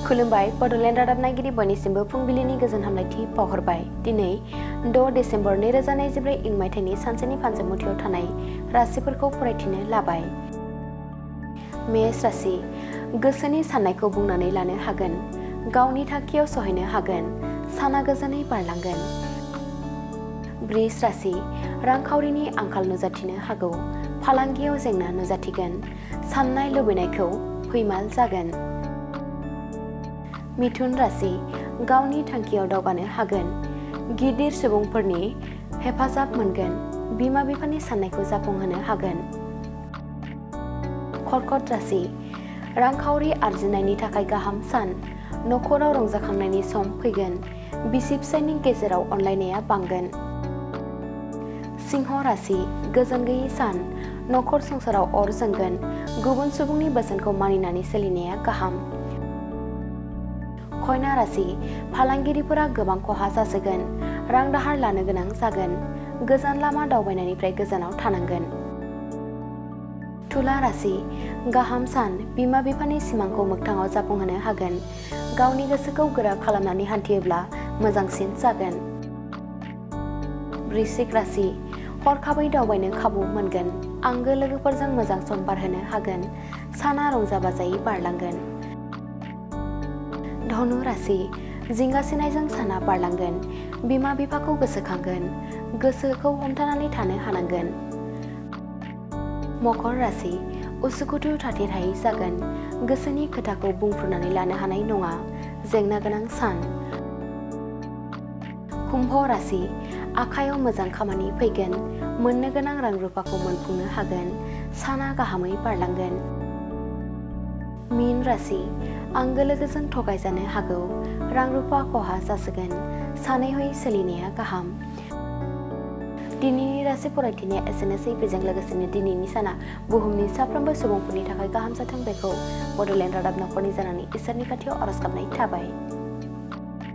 खुलुमबाय बड'लेण्ड रादाब नायगिरि बयनिसिमबो फुंबिलिनि गोजोन हामलायथि बावहरबाय। दिनै 6 डिसेम्बर 2024 इं मायथाइनि सानसेनि फानजामुथियाव थानाय राशिफोरखौ फरायथिनो लाबाय। मेष राशि, गोसोनि साननायखौ बुंनानै लानो हागोन, गावनि थांखियाव सहैनो हागोन, साना गोजोनै बारलांगोन। वृष राशि, रांखावरिनि आंखाल नुजाथिनो हागौ, फालांगियाव जेंना नुजाथिगोन, साननाय लुबैनायखौ फैमाल जागोन। मिथुन राशि, गावनि थांखियाव दावगानो हागोन, गिदिर सुबुंफोरनि हेफाजाब मोनगोन, बिमा बिफानि साननायखौ जाफुंहोनो हागोन। कर्कट राशि, रांखावरि आरजिनायनि थाखाय गाहाम सान, नखराव रंजाखांनायनि सम फैगोन, बिसि फिसायनि गेजेराव अनलायनाया बांगोन। सिंह राशि, गोजोन गैयै सान, नखर संसाराव अर जोंगोन, गुबुन सुबुंनि बोसोनखौ मानिनानै सोलिनाया गाहाम। कन्या राशि, फालांगिरिफोरा गोबां खहा जासोगोन, रां दाहार लानो गोनां जागोन, गोजान लामा दावबायनायनिफ्राय गोजानाव थानांगोन। तुला राशि, गाहाम सान, बिमा बिफानि सिमांखौ मोगथाङाव जाफुंहोनो हागोन, गावनि गोसोखौ गोरा खालामनानै हान्थियोब्ला मोजांसिन जागोन। वृश्चिक राशि, हरखाबै दावबायनो खाबु मोनगोन, आंगो लोगोफोरजों मोजां सम बारहोनो हागोन, साना रंजा बाजायै बारलांगोन। धनु राशि, जिंगासिनायजों साना बारलांगोन, बिमा बिफाखौ गोसोखांगोन, गोसोखौ हमथानानै थानो हानांगोन। मकर राशि, उसुखुथु थाथेर हायै जागोन, गोसोनि खोथाखौ बुंफ्रुनानै लानो हानाय नङा, जेंना गोनां सान। कुम्भ राशि, आखायाव मोजां खामानि फैगोन, मोननो गोनां रां रुफाखौ मोनफुंनो हागोन, साना गाहामै बारलांगोन। मीन राशि, आंगो लोगोजों थगायजानो हागौ, रां रुफा खहा जासोगोन, सानै हयै सोलिनाया गाहाम। दिनैनि राशि फरायथिनाया एसेनोसै। बेजों लोगोसेनो दिनैनि साना बुहुमनि साफ्रोमबो सुबुंफोरनि थाखाय गाहाम जाथों बेखौ बड'लेण्ड रादाब नखरनि जानानै इसोरनि खाथियाव आरज गाबनाय थाबाय।